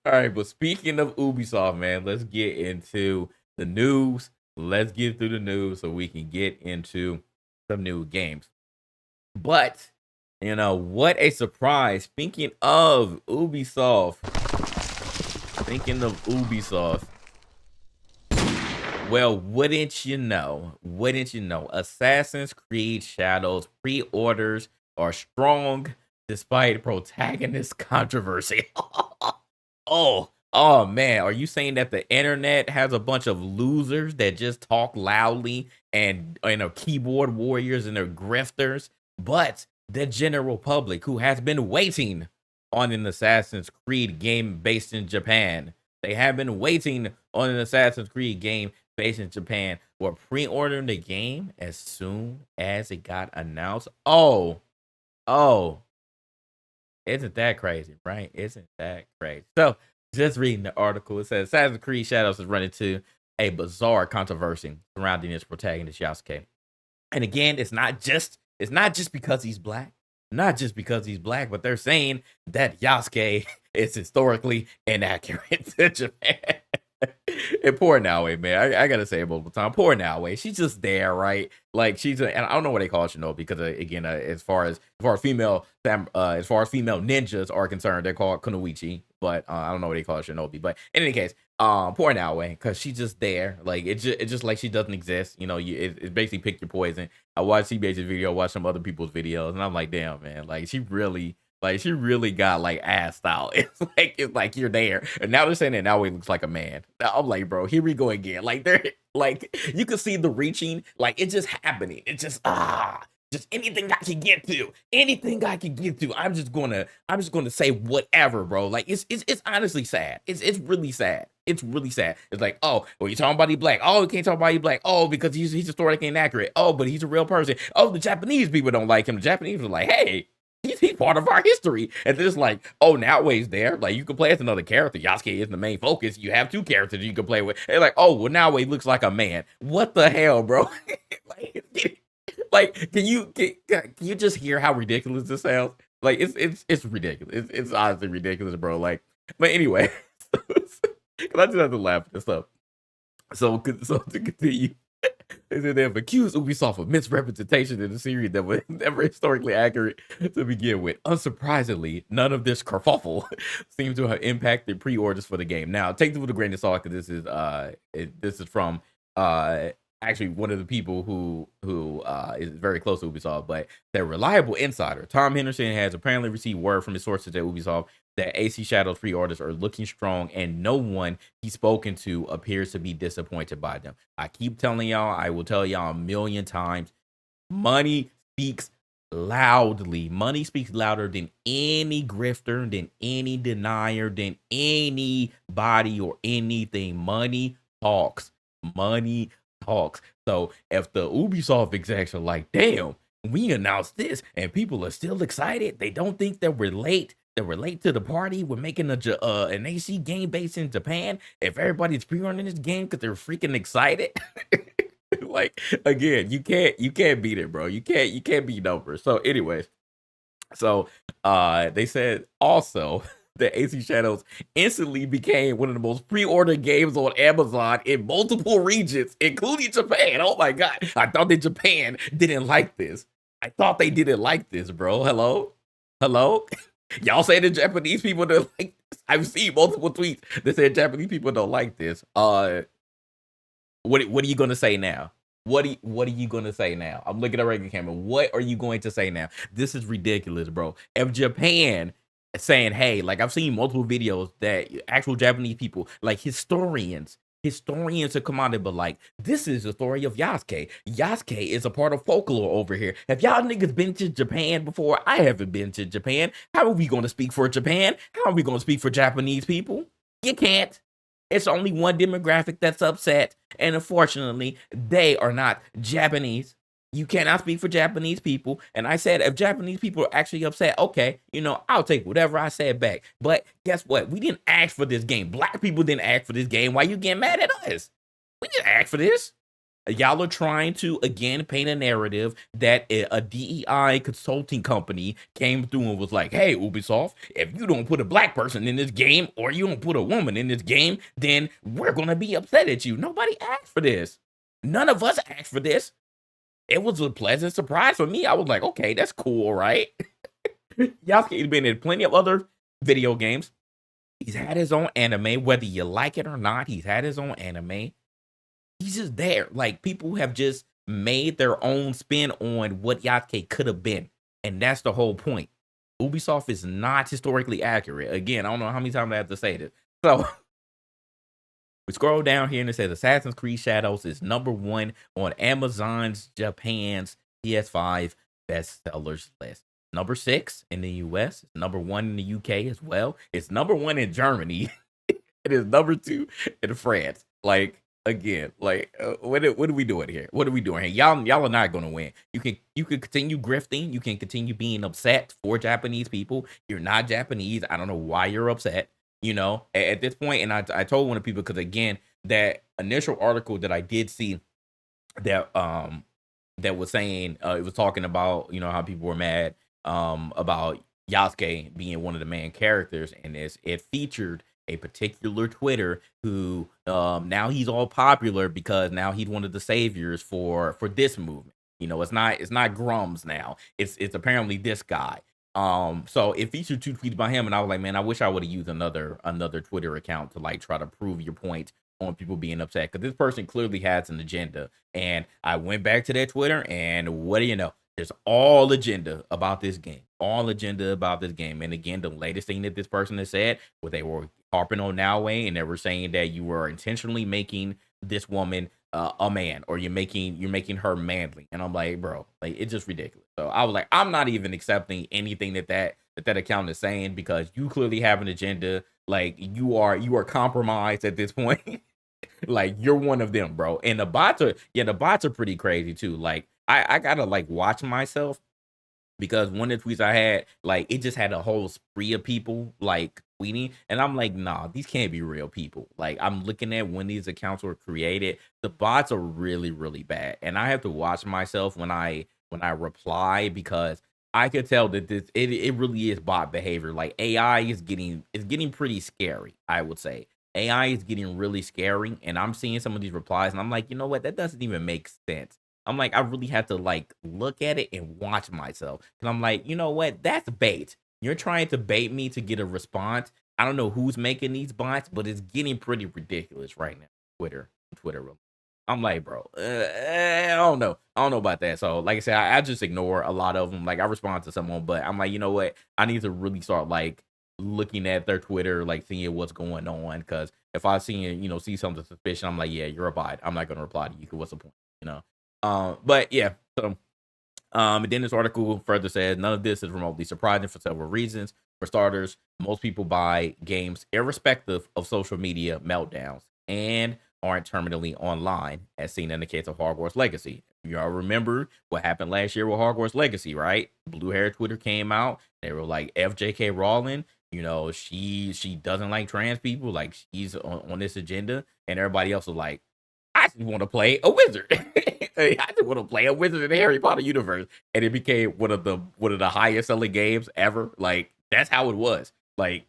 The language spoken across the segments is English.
All right, but speaking of Ubisoft, man, let's get into the news. Let's get through the news so we can get into some new games. But what a surprise! Thinking of Ubisoft. Well, wouldn't you know, Assassin's Creed Shadows pre-orders are strong despite protagonist controversy. Oh man, are you saying that the internet has a bunch of losers that just talk loudly and keyboard warriors and they're grifters, but the general public who has been waiting on an Assassin's Creed game based in Japan. They have been waiting on an Assassin's Creed game based in Japan. Were pre-ordering the game as soon as it got announced. Oh, isn't that crazy, right? Isn't that crazy? So, just reading the article, it says Assassin's Creed Shadows is running into a bizarre controversy surrounding its protagonist Yasuke. And again, it's not just because he's black, not just because he's black, but they're saying that Yasuke is historically inaccurate to Japan. And poor Naoe, man, I gotta say it multiple times. Poor Naoe, she's just there, right? Like and I don't know what they call Shinobi because again, as far as female ninjas are concerned, they're called Kunoichi. But I don't know what they call Shinobi. But in any case, poor Naoe because she's just there. Like it's just like she doesn't exist. It's basically pick your poison. I watched CBH's video, watched some other people's videos, and I'm like, damn, man, like she really got like assed out. It's like you're there, and now they're saying that now he looks like a man. Now I'm like, bro, here we go again. Like they're like you can see the reaching, like it's just happening. It's just anything I can get to. I'm just gonna say whatever, bro. Like it's honestly sad. It's really sad. It's really sad. It's like, oh, well, you're talking about he black. Oh, you can't talk about he black. Oh, because he's historically inaccurate. Oh, but he's a real person. Oh, the Japanese people don't like him. The Japanese are like, hey, he's part of our history. And then it's like, oh, now Wade's there. Like you can play as another character. Yasuke isn't the main focus. You have two characters you can play with. And like, oh, well, now Wade looks like a man. What the hell, bro? like, can you just hear how ridiculous this sounds? Like it's ridiculous. It's honestly ridiculous, bro. Like, but anyway, because I just have to laugh at this stuff. So to continue, they said they have accused Ubisoft of misrepresentation in the series that was never historically accurate to begin with. Unsurprisingly, none of this kerfuffle seems to have impacted pre-orders for the game. Now, take this with a grain of salt because this is from uh actually one of the people who is very close to Ubisoft, but their reliable insider Tom Henderson has apparently received word from his sources at Ubisoft that AC Shadows pre-orders are looking strong, and no one he's spoken to appears to be disappointed by them. I keep telling y'all, I will tell y'all a million times, money speaks loudly. Money speaks louder than any grifter, than any denier, than anybody or anything. Money talks. Money talks. So if the Ubisoft execs are like, damn, we announced this and people are still excited, they don't think that we're late. That we're late to the party. We're making an AC game based in Japan. If everybody's pre-ordering this game because they're freaking excited, like again, you can't beat it, bro. You can't beat numbers. So, anyways, they said also that AC Shadows instantly became one of the most pre-ordered games on Amazon in multiple regions, including Japan. Oh my god. I thought that Japan didn't like this. I thought they didn't like this, bro. Hello? Hello? Y'all say the Japanese people don't like this. I've seen multiple tweets that said Japanese people don't like this. What are you gonna say now? What are you gonna say now? I'm looking at regular camera. What are you going to say now? This is ridiculous, bro. If Japan saying, hey, like I've seen multiple videos that actual Japanese people, like historians have come out and be like, this is the story of Yasuke. Yasuke is a part of folklore over here. Have y'all niggas been to Japan before? I haven't been to Japan. How are we gonna speak for Japan? How are we gonna speak for Japanese people? You can't. It's only one demographic that's upset, and unfortunately, they are not Japanese. You cannot speak for Japanese people. And I said, if Japanese people are actually upset, okay, I'll take whatever I said back. But guess what? We didn't ask for this game. Black people didn't ask for this game. Why you getting mad at us? We didn't ask for this. Y'all are trying to again paint a narrative that a DEI consulting company came through and was like, "Hey, Ubisoft, if you don't put a black person in this game or you don't put a woman in this game, then we're gonna be upset at you." Nobody asked for this. None of us asked for this. It was a pleasant surprise for me. I was like, "Okay, that's cool, right?" Yasuke's been in plenty of other video games. He's had his own anime, whether you like it or not. He's had his own anime. He's just there. Like people have just made their own spin on what Yasuke could have been, and that's the whole point. Ubisoft is not historically accurate. Again, I don't know how many times I have to say this. So we scroll down here and it says Assassin's Creed Shadows is #1 on Amazon's Japan's PS5 bestsellers list. Number 6 in the US, #1 in the UK as well. It's #1 in Germany. It is #2 in France. Like again, like what are we doing here? What are we doing here? Y'all are not gonna win. You can continue grifting. You can continue being upset for Japanese people. You're not Japanese. I don't know why you're upset. At this point, and I told one of the people because again, that initial article that I did see that was saying it was talking about how people were mad about Yasuke being one of the main characters in this. It featured a particular Twitter who now he's all popular because now he's one of the saviors for this movement. It's not Grums now. It's apparently this guy. So it featured 2 tweets by him, and I was like, man, I wish I would have used another Twitter account to like try to prove your point on people being upset because this person clearly has an agenda. And I went back to their Twitter, and what do you know? There's all agenda about this game. All agenda about this game. And again, the latest thing that this person has said, what they were harping on Noway, and they were saying that you were intentionally making this woman a man, or you're making her manly. And I'm like, bro, like it's just ridiculous. So I was like, I'm not even accepting anything that account is saying because you clearly have an agenda. Like you are compromised at this point. Like you're one of them, bro. And the bots are pretty crazy too. Like I gotta like watch myself because one of the tweets I had, like it just had a whole spree of people like tweeting, and I'm like, nah, these can't be real people. Like I'm looking at when these accounts were created, the bots are really, really bad, and I have to watch myself when I reply because I could tell that it really is bot behavior. Like AI is getting pretty scary. I would say AI is getting really scary, and I'm seeing some of these replies, and I'm like, you know what? That doesn't even make sense. I'm like, I really have to like look at it and watch myself. Cause I'm like, you know what? That's bait. You're trying to bait me to get a response. I don't know who's making these bots, but it's getting pretty ridiculous right now. Twitter. I'm like, bro, I don't know. I don't know about that. So, like I said, I just ignore a lot of them. Like, I respond to someone, but I'm like, you know what? I need to really start like looking at their Twitter, like seeing what's going on. Cause if I see something suspicious, I'm like, yeah, you're a bot. I'm not gonna reply to you. 'Cause what's the point? You know? But yeah, so and then this article further says none of this is remotely surprising for several reasons. For starters, most people buy games irrespective of social media meltdowns and aren't terminally online, as seen in the case of Hogwarts Legacy. You all remember what happened last year with Hogwarts Legacy, right? Blue Hair Twitter came out. They were like, FJK Rowling, she doesn't like trans people, like she's on this agenda, and everybody else was like, I just want to play a wizard. I just want to play a wizard in the Harry Potter universe, and it became one of the highest selling games ever. Like that's how it was. Like,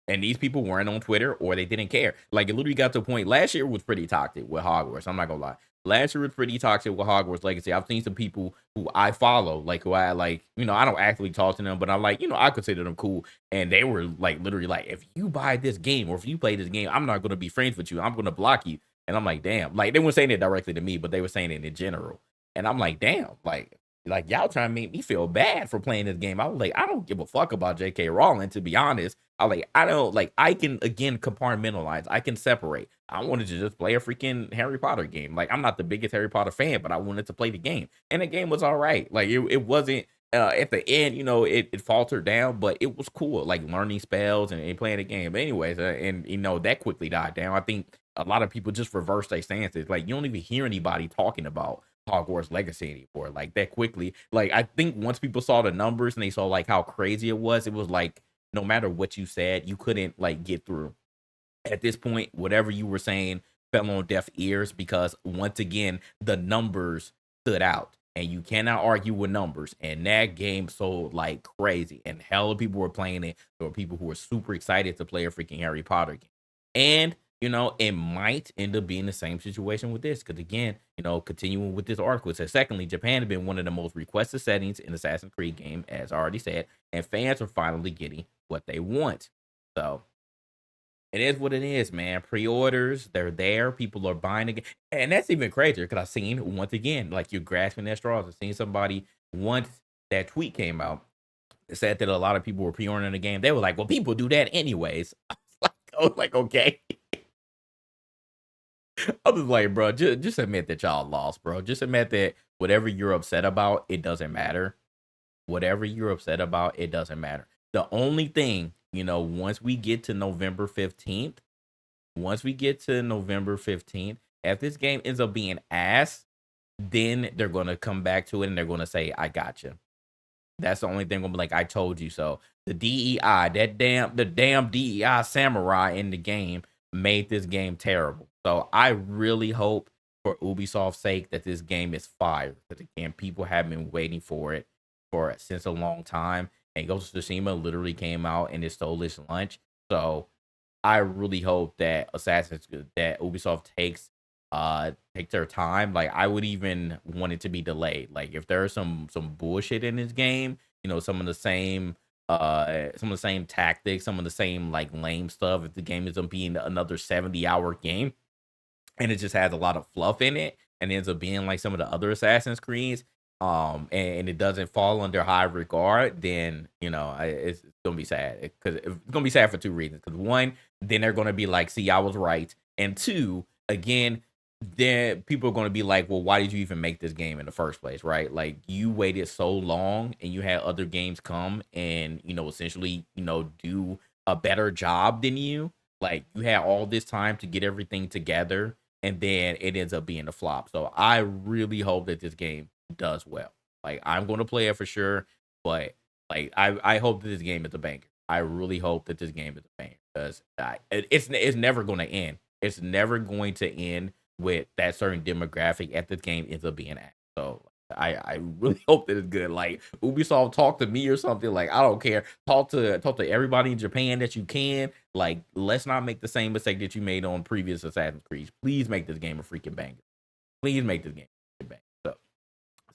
and these people weren't on Twitter or they didn't care. Like it literally got to a point. Last year was pretty toxic with Hogwarts. I'm not gonna lie. Last year was pretty toxic with Hogwarts Legacy. I've seen some people who I follow, like who I like. I don't actually talk to them, but I'm like, I consider them cool. And they were like, literally, like, if you buy this game or if you play this game, I'm not gonna be friends with you. I'm gonna block you. And I'm like, damn. Like they weren't saying it directly to me, but they were saying it in general. And I'm like, damn. Like y'all trying to make me feel bad for playing this game. I was like, I don't give a fuck about J.K. Rowling, to be honest. I don't like. I can again compartmentalize. I can separate. I wanted to just play a freaking Harry Potter game. Like I'm not the biggest Harry Potter fan, but I wanted to play the game, and the game was all right. Like it wasn't. At the end, it faltered down, but it was cool. Like learning spells and playing the game. But anyways, and that quickly died down. I think a lot of people just reversed their stances. Like you don't even hear anybody talking about Hogwarts Legacy anymore. Like that quickly. Like I think once people saw the numbers and they saw like how crazy it was like no matter what you said, you couldn't like get through. At this point, whatever you were saying fell on deaf ears because once again the numbers stood out, and you cannot argue with numbers. And that game sold like crazy, and hell of people were playing it. There were people who were super excited to play a freaking Harry Potter game, and it might end up being the same situation with this. Because again, continuing with this article, it says, secondly, Japan has been one of the most requested settings in Assassin's Creed game, as I already said, and fans are finally getting what they want. So it is what it is, man. Pre-orders, they're there. People are buying again. And that's even crazier because I've seen, once again, like you're grasping at straws. I've seen somebody, once that tweet came out, it said that a lot of people were pre-ordering the game. They were like, well, people do that anyways. I was like, okay. I was like, bro, just admit that y'all lost, bro. Just admit that whatever you're upset about, it doesn't matter. Whatever you're upset about, it doesn't matter. The only thing, once we get to November 15th, if this game ends up being ass, then they're going to come back to it and they're going to say, I got you. That's the only thing. Gonna be like, I told you so. The DEI, the damn DEI samurai in the game made this game terrible. So I really hope, for Ubisoft's sake, that this game is fire. Because again, people have been waiting for it since a long time. And Ghost of Tsushima literally came out and it stole its lunch. So I really hope that Ubisoft takes their time. Like, I would even want it to be delayed. Like, if there's some bullshit in this game, some of the same tactics, some of the same like lame stuff, if the game ends up being another 70-hour game and it just has a lot of fluff in it and ends up being like some of the other Assassin's Creeds, and it doesn't fall under high regard, then it's gonna be sad. Because it's gonna be sad for two reasons. Because one, then they're gonna be like, see, I was right. And two, again, then people are going to be like, well, why did you even make this game in the first place, right? Like, you waited so long and you had other games come and essentially do a better job than you. Like, you had all this time to get everything together, and then it ends up being a flop. So I really hope that this game does well. Like, I'm going to play it for sure, but like, I hope that this game is a banger. I really hope that this game is a banger, because it's never going to end. It's never going to end with that certain demographic at this game ends up being at. So I really hope that it's good. Like, Ubisoft, talk to me or something. Like, I don't care. Talk to everybody in Japan that you can. Like, let's not make the same mistake that you made on previous Assassin's Creed. Please make this game a freaking banger. Please make this game a banger. So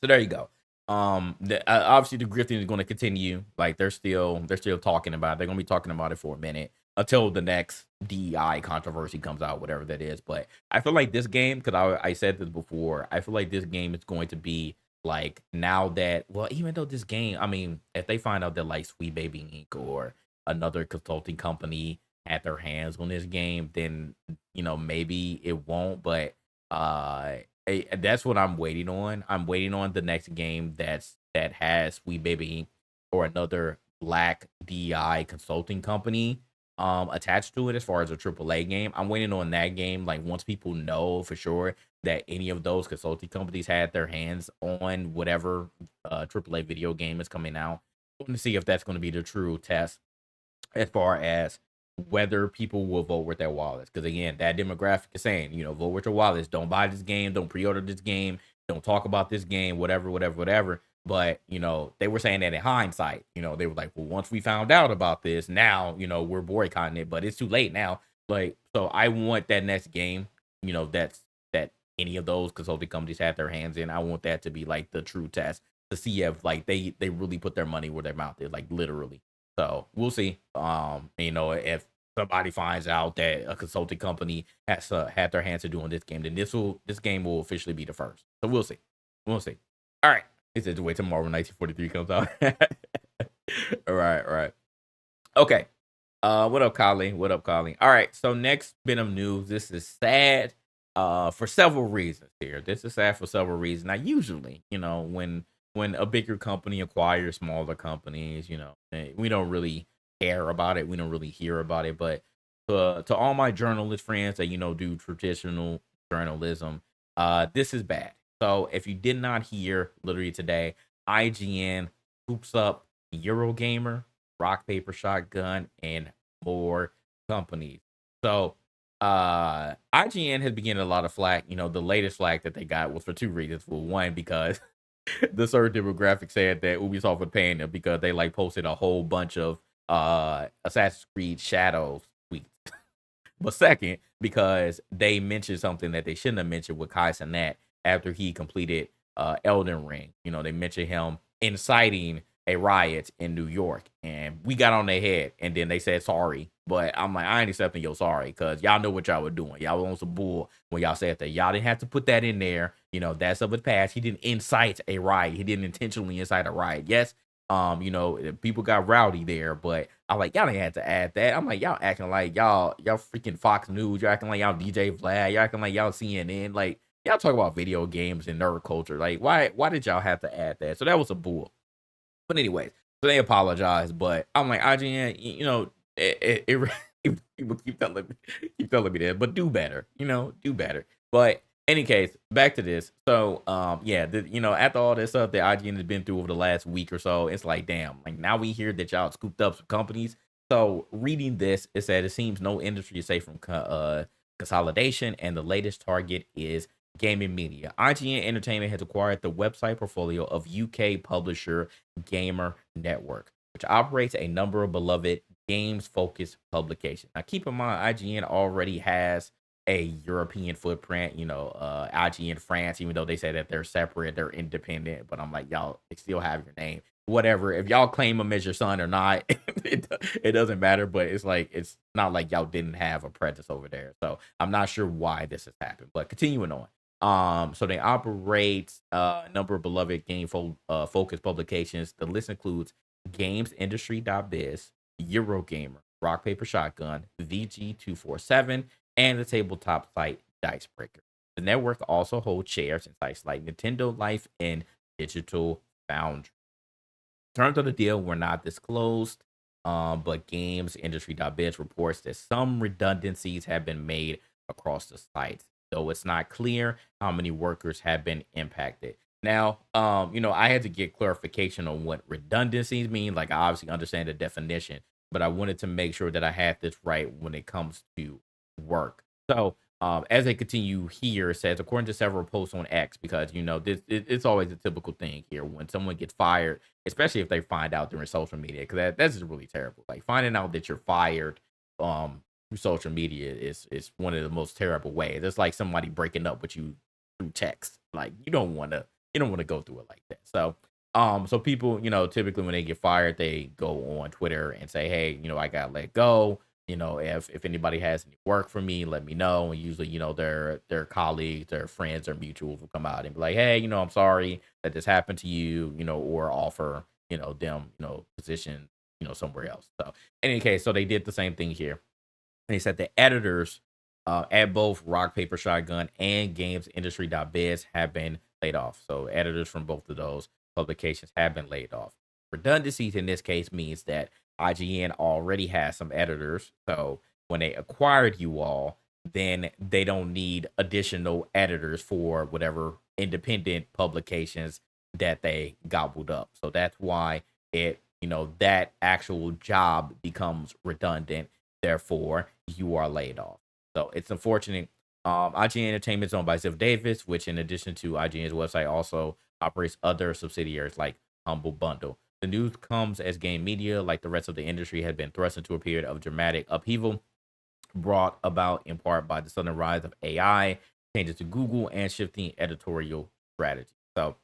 there you go. Obviously the grifting is going to continue. Like, they're still talking about it. They're going to be talking about it for a minute until the next DEI controversy comes out, whatever that is. But I feel like this game, because I said this before, I feel like this game is going to be like, now that, well, even though this game, I mean, if they find out that like Sweet Baby Inc. or another consulting company had their hands on this game, then maybe it won't. But that's what I'm waiting on. I'm waiting on the next game that has Sweet Baby Inc. or another black DI consulting company attached to it, as far as a AAA game. I'm waiting on that game. Like, once people know for sure that any of those consulting companies had their hands on whatever AAA video game is coming out, I want to see if that's going to be the true test as far as whether people will vote with their wallets. Because again, that demographic is saying, vote with your wallets. Don't buy this game. Don't pre-order this game. Don't talk about this game. Whatever. But they were saying that in hindsight. They were like, well, once we found out about this, now we're boycotting it. But it's too late now. Like, so I want that next game. That any of those consulting companies had their hands in. I want that to be like the true test to see if like they really put their money where their mouth is, like literally. So we'll see. If somebody finds out that a consulting company has had their hands to doing this game, then this game will officially be the first. So we'll see. We'll see. All right. He said to wait till Marvel 1943 comes out. All right. Okay. What up, Colleen? All right. So next bit of news. This is sad. For several reasons here. This is sad for several reasons. Now, usually, when a bigger company acquires smaller companies, we don't really care about it. We don't really hear about it. But to all my journalist friends that do traditional journalism, this is bad. So if you did not hear, literally today, IGN scoops up Eurogamer, Rock Paper Shotgun, and more companies. So IGN has been getting a lot of flack. The latest flack that they got was for two reasons. Well, one, because the certain demographic said that Ubisoft was paying them because they like posted a whole bunch of Assassin's Creed Shadows tweets. But second, because they mentioned something that they shouldn't have mentioned with Kai Cenat after he completed Elden Ring. They mentioned him inciting a riot in New York, and we got on their head, and then they said sorry. But I'm like, I ain't accepting your sorry because y'all know what y'all were doing. Y'all was on some bull when y'all said that. Y'all didn't have to put that in there. That's of the past. He didn't incite a riot. He didn't intentionally incite a riot. Yes, people got rowdy there, but I'm like, y'all ain't had to add that. I'm like, y'all acting like y'all freaking Fox News. Y'all acting like y'all DJ Vlad. Y'all acting like y'all CNN. Like, y'all talk about video games and nerd culture. Like, why did y'all have to add that? So that was a bull. But anyways, so they apologized. But I'm like, IGN, people keep telling me that, but do better. Do better. But any case, back to this. So, after all this stuff that IGN has been through over the last week or so, it's like, damn, like now we hear that y'all scooped up some companies. So, reading this, it said it seems no industry is safe from consolidation, and the latest target is gaming media. IGN Entertainment has acquired the website portfolio of UK publisher Gamer Network, which operates a number of beloved games-focused publications. Now, keep in mind, IGN already has a European footprint, IGN France, even though they say that they're separate, they're independent. But I'm like, y'all, they still have your name. Whatever. If y'all claim them as your son or not, it doesn't matter. But it's like, it's not like y'all didn't have a presence over there. So I'm not sure why this has happened. But continuing on. So they operate a number of beloved game focused publications. The list includes GamesIndustry.biz, Eurogamer, Rock Paper Shotgun, VG247, and the tabletop site Dicebreaker. The network also holds shares in sites like Nintendo Life and Digital Foundry. Terms of the deal were not disclosed, but GamesIndustry.biz reports that some redundancies have been made across the sites, though it's not clear how many workers have been impacted. Now, I had to get clarification on what redundancies mean. Like, I obviously understand the definition, but I wanted to make sure that I had this right when it comes to work. So, as they continue here, it says, according to several posts on X, because it's always a typical thing here when someone gets fired, especially if they find out during social media, because that's just really terrible. Like, finding out that you're fired through social media is one of the most terrible ways. It's like somebody breaking up with you through text. Like, you don't want to go through it like that. So so people, typically when they get fired, they go on Twitter and say, hey, I got let go. If anybody has any work for me, let me know. And usually, their colleagues, their friends, or mutuals will come out and be like, hey, I'm sorry that this happened to you, or offer, them, position, somewhere else. So in any case, so they did the same thing here. They said the editors at both Rock Paper Shotgun and GamesIndustry.biz have been laid off. So editors from both of those publications have been laid off. Redundancies in this case means that IGN already has some editors. So when they acquired you all, then they don't need additional editors for whatever independent publications that they gobbled up. So that's why that actual job becomes redundant. Therefore, you are laid off. So it's unfortunate. IGN Entertainment is owned by Ziff Davis, which, in addition to IGN's website, also operates other subsidiaries like Humble Bundle. The news comes as game media, like the rest of the industry, had been thrust into a period of dramatic upheaval, brought about in part by the sudden rise of AI, changes to Google, and shifting editorial strategy. So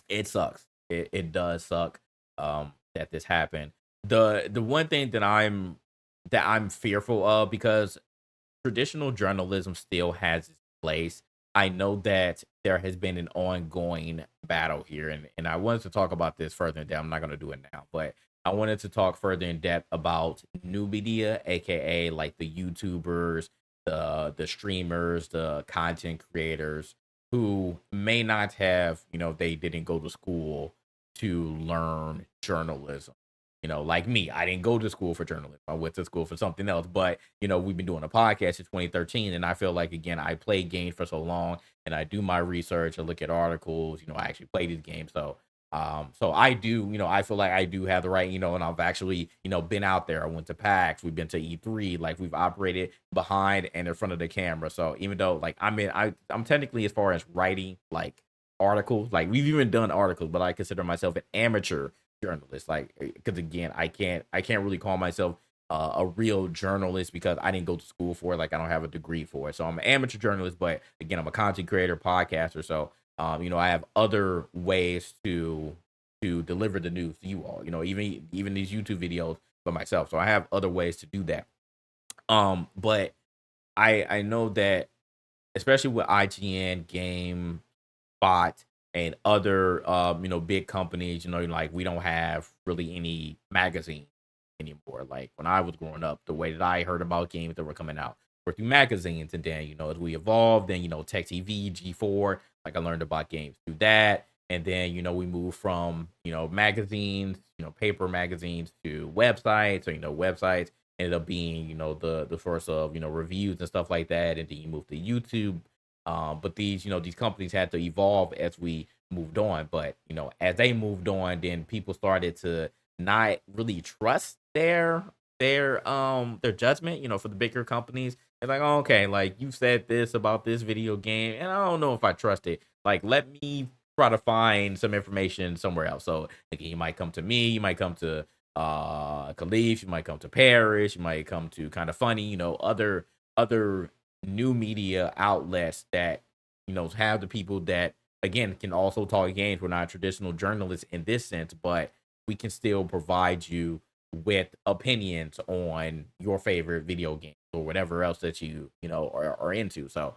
it sucks. It does suck that this happened. The one thing that I'm fearful of, because traditional journalism still has its place. I know that there has been an ongoing battle here, and I wanted to talk about this further in depth. I'm not going to do it now, but I wanted to talk further in depth about new media, aka like the YouTubers, the streamers, the content creators who may not have, they didn't go to school to learn journalism. Like me, I didn't go to school for journalism. I went to school for something else. But, we've been doing a podcast in 2013. And I feel like, again, I played games for so long and I do my research. I look at articles. I actually play these games. So So I do, I feel like I do have the right, and I've actually, been out there. I went to PAX, we've been to E3, like we've operated behind and in front of the camera. So even though like I'm technically, as far as writing like articles, like we've even done articles, but I consider myself an amateur journalist. Like, because again, I can't really call myself a real journalist because I didn't go to school for it. Like I don't have a degree for it. So I'm an amateur journalist, but again, I'm a content creator, podcaster. So I have other ways to deliver the news to you all. Even these YouTube videos for myself. So I have other ways to do that. But I know that especially with IGN, GameSpot, and other big companies, like we don't have really any magazine anymore. Like when I was growing up, the way that I heard about games that were coming out were through magazines, and then as we evolved, then Tech TV, G4, like I learned about games through that, and then we moved from magazines, paper magazines to websites, or websites ended up being the source of reviews and stuff like that, and then you move to YouTube. But these companies had to evolve as we moved on. But as they moved on, then people started to not really trust their judgment, for the bigger companies. It's like, oh, okay, like you said this about this video game, and I don't know if I trust it. Like, let me try to find some information somewhere else. So again, you might come to me, you might come to Khalif, you might come to Paris, you might come to Kind of Funny, other new media outlets that have the people that again can also talk games. We're not traditional journalists in this sense, but we can still provide you with opinions on your favorite video game or whatever else that are into. So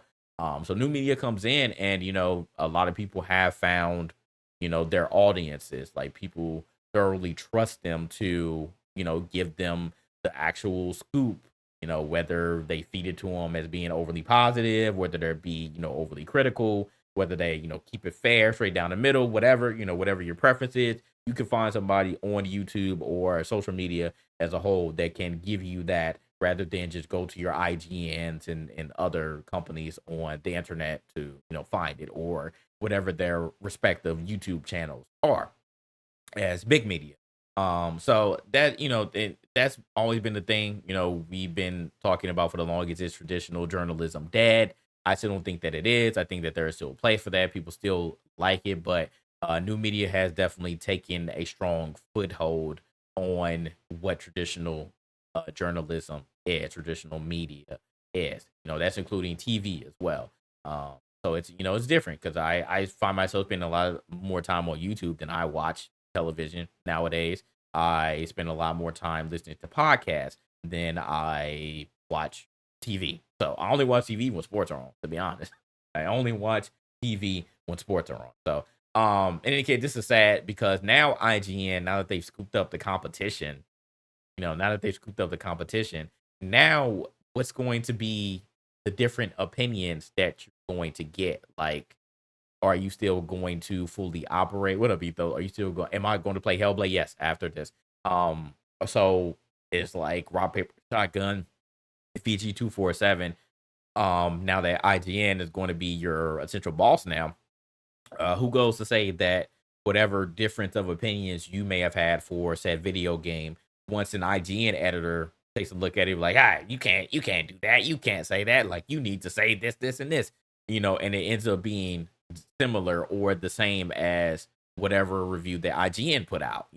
new media comes in, and a lot of people have found their audiences. Like people thoroughly trust them to give them the actual scoop, whether they feed it to them as being overly positive, whether they be overly critical, whether they keep it fair, straight down the middle, whatever your preference is. You can find somebody on YouTube or social media as a whole that can give you that, rather than just go to your IGNs and other companies on the internet to find it, or whatever their respective YouTube channels are as big media. So that that's always been the thing. We've been talking about for the longest, is traditional journalism dead? I still don't think that it is. I think that there is still a place for that. People still like it, but new media has definitely taken a strong foothold on what traditional journalism is, traditional media is. That's including TV as well. So it's different because I find myself spending a lot more time on YouTube than I watch television nowadays. I spend a lot more time listening to podcasts than I watch TV. So I only watch TV when sports are on, to be honest. I only watch TV when sports are on. So in any case, this is sad because now IGN, now that they've scooped up the competition, now what's going to be the different opinions that you're going to get? Like, are you still going to fully operate? What up, Etho? Are you still going? Am I going to play Hellblade? Yes, after this. So it's like rock paper shotgun, Fiji 247. Now that IGN is going to be your essential boss now, who goes to say that whatever difference of opinions you may have had for said video game, once an IGN editor takes a look at it, like, you can't do that, you can't say that, like you need to say this, and this, and it ends up being similar or the same as whatever review that IGN put out,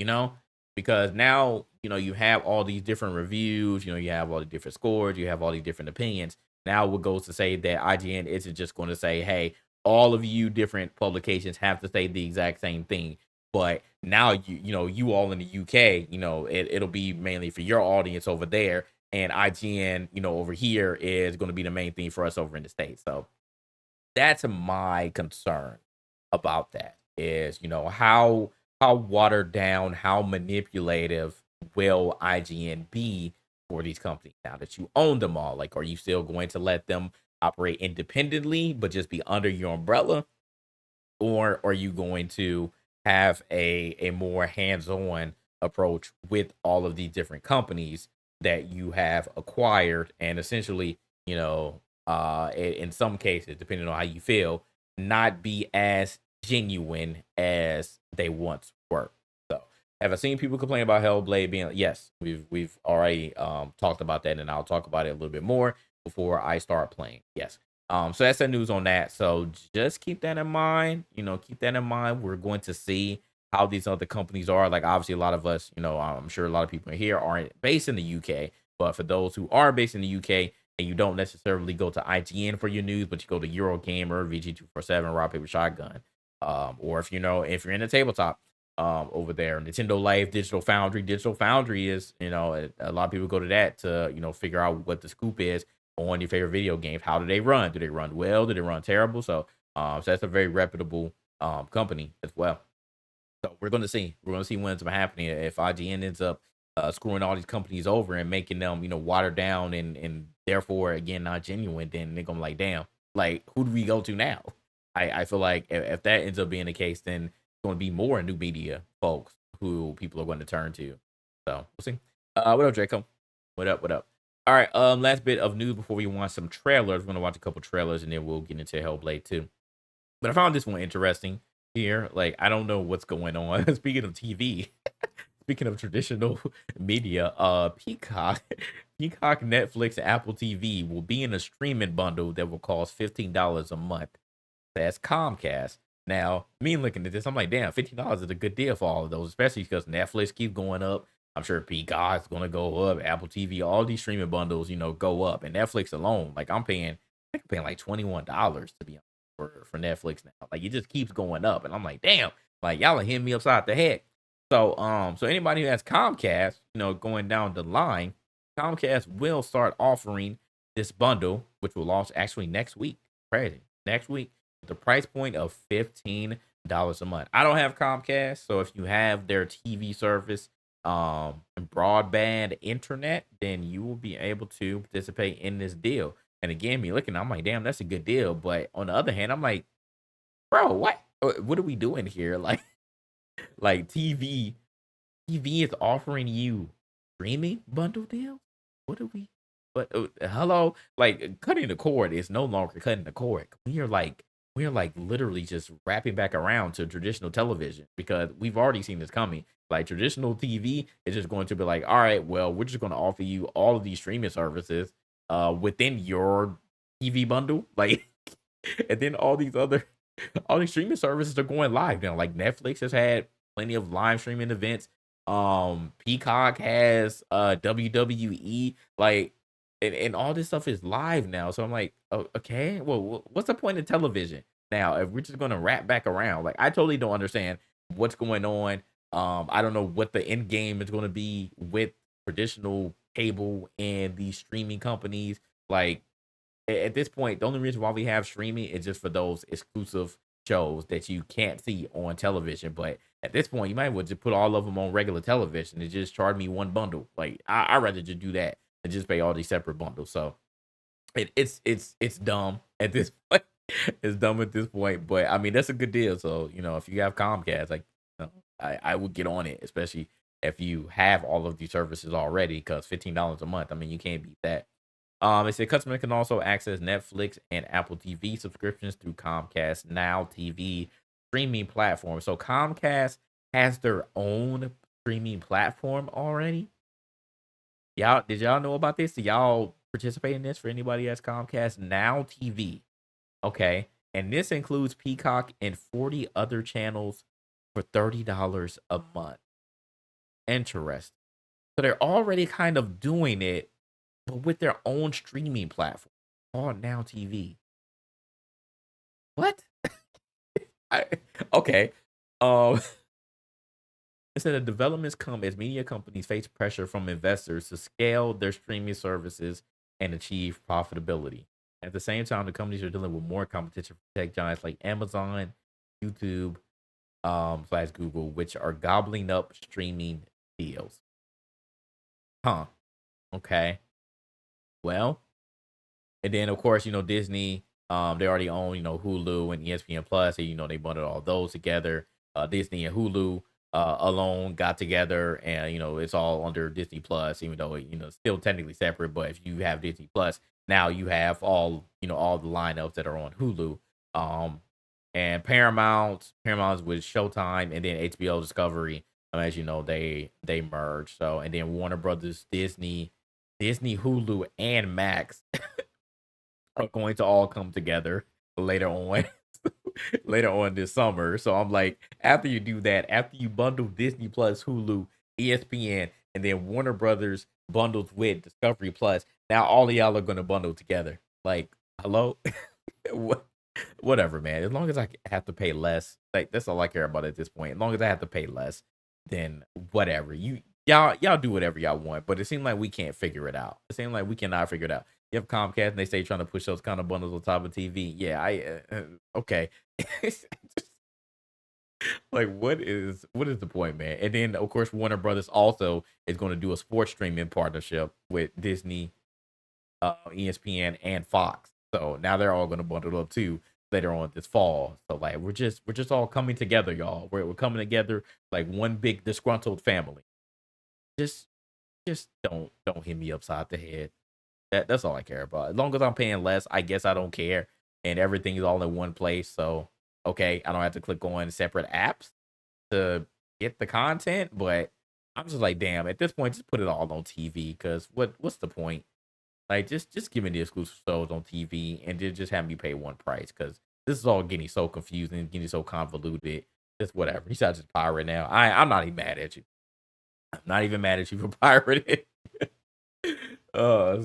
because now you have all these different reviews, you have all the different scores, you have all these different opinions. Now what goes to say that IGN isn't just going to say, hey, all of you different publications have to say the exact same thing. But now you all in the UK, it'll be mainly for your audience over there, and IGN, over here is going to be the main thing for us over in the States. So that's my concern about that is, how watered down, how manipulative will IGN be for these companies now that you own them all? Like, are you still going to let them operate independently, but just be under your umbrella? Or are you going to have a more hands-on approach with all of these different companies that you have acquired, and essentially, in some cases, depending on how you feel, not be as genuine as they once were. So, have I seen people complain about Hellblade being? Yes, we've already talked about that, and I'll talk about it a little bit more before I start playing. Yes. So that's the news on that. So just keep that in mind. Keep that in mind. We're going to see how these other companies are. Like obviously, a lot of us, I'm sure a lot of people here aren't based in the UK. But for those who are based in the UK and you don't necessarily go to IGN for your news, but you go to Eurogamer, VG247, Rock Paper Shotgun, or if you're in the tabletop over there, Nintendo Life, Digital Foundry is, a lot of people go to that to, figure out what the scoop is on your favorite video games. How do they run? Do they run well? Do they run terrible? So that's a very reputable company as well. So we're going to see. We're going to see what ends up happening if IGN ends up screwing all these companies over and making them, watered down and therefore again not genuine. Then they're gonna be like, damn, like who do we go to now? I feel like if that ends up being the case, then it's going to be more new media folks who people are going to turn to. So we'll see. What up, Draco? What up? What up? All right. Last bit of news before we watch some trailers. We're gonna watch a couple trailers and then we'll get into Hellblade too. But I found this one interesting here. Like, I don't know what's going on. Speaking of TV, speaking of traditional media, Peacock, Netflix, and Apple TV will be in a streaming bundle that will cost $15 a month. That's Comcast. Now, me looking at this, I'm like, damn, $15 is a good deal for all of those, especially because Netflix keeps going up. I'm sure Peacock's gonna go up, Apple TV, all these streaming bundles, go up. And Netflix alone, like I think I'm paying like $21 to be honest for Netflix now. Like it just keeps going up. And I'm like, damn, like y'all are hitting me upside the head. So anybody who has Comcast, going down the line, Comcast will start offering this bundle, which will launch actually next week. Crazy. Next week, with the price point of $15 a month. I don't have Comcast, so if you have their TV service, and broadband internet, then you will be able to participate in this deal. And again, me looking, I'm like, damn, that's a good deal. But on the other hand, I'm like, bro, what are we doing here? Like TV is offering you streaming bundle deals. What are we? But hello, like cutting the cord is no longer cutting the cord. We are like literally just wrapping back around to traditional television because we've already seen this coming. Like traditional TV is just going to be like, all right, well, we're just going to offer you all of these streaming services within your TV bundle, like, and then all these streaming services are going live now. Like Netflix has had plenty of live streaming events. Peacock has WWE, like, and all this stuff is live now. So I'm like, oh, okay, well, what's the point of television now if we're just gonna wrap back around? Like, I totally don't understand what's going on. I don't know what the end game is going to be with traditional cable and these streaming companies. Like, at this point, the only reason why we have streaming is just for those exclusive shows that you can't see on television. But at this point, you might as well just put all of them on regular television and just charge me one bundle. Like I'd rather just do that than just pay all these separate bundles. So it's dumb at this point. It's dumb at this point. But I mean that's a good deal. So if you have Comcast, like I would get on it, especially if you have all of these services already. Because $15 a month, I mean you can't beat that. It said customers can also access Netflix and Apple TV subscriptions through Comcast Now TV streaming platform. So Comcast has their own streaming platform already. Did y'all know about this? Did y'all participate in this for anybody that's Comcast Now TV? Okay. And this includes Peacock and 40 other channels for $30 a month. Interesting. So they're already kind of doing it but with their own streaming platform called Now TV. What? I, okay. Um, it said the developments come as media companies face pressure from investors to scale their streaming services and achieve profitability. At the same time, the companies are dealing with more competition from tech giants like Amazon, YouTube, slash Google, which are gobbling up streaming deals. Huh. Okay. Well, and then of course, Disney, they already own, Hulu and ESPN Plus. And, they bundled all those together. Disney and Hulu alone got together and it's all under Disney Plus, even though it's still technically separate. But if you have Disney Plus, now you have all the lineups that are on Hulu. and Paramount's with Showtime, and then HBO Discovery. As you know, they merged. So and then Warner Brothers, Disney, Hulu, and Max are going to all come together later on. Later on this summer. So I'm like, after you do that, after you bundle Disney Plus, Hulu, ESPN, and then Warner Brothers bundled with Discovery Plus, now all of y'all are gonna bundle together. Like, hello? What whatever, man. As long as I have to pay less, like that's all I care about at this point. As long as I have to pay less, then whatever. Y'all do whatever y'all want. But it seems like we can't figure it out. It seems like we cannot figure it out. You have Comcast and they say trying to push those kind of bundles on top of TV. Yeah, okay. Like what is the point, man? And then of course Warner Brothers also is going to do a sports streaming partnership with Disney, ESPN, and Fox. So now they're all going to bundle up too later on this fall. So like we're just all coming together, y'all. We're coming together like one big disgruntled family. Just just don't hit me upside the head. That's all I care about. As long as I'm paying less, I guess I don't care, and everything is all in one place. So okay, I don't have to click on separate apps to get the content. But I'm just like, damn. At this point, just put it all on TV. Cause what's the point? Like, just give me the exclusive shows on TV, and then just have me pay one price. Cause this is all getting so confusing, getting so convoluted. Just whatever. You should just pirate now. I'm not even mad at you. I'm not even mad at you for pirating. Oh,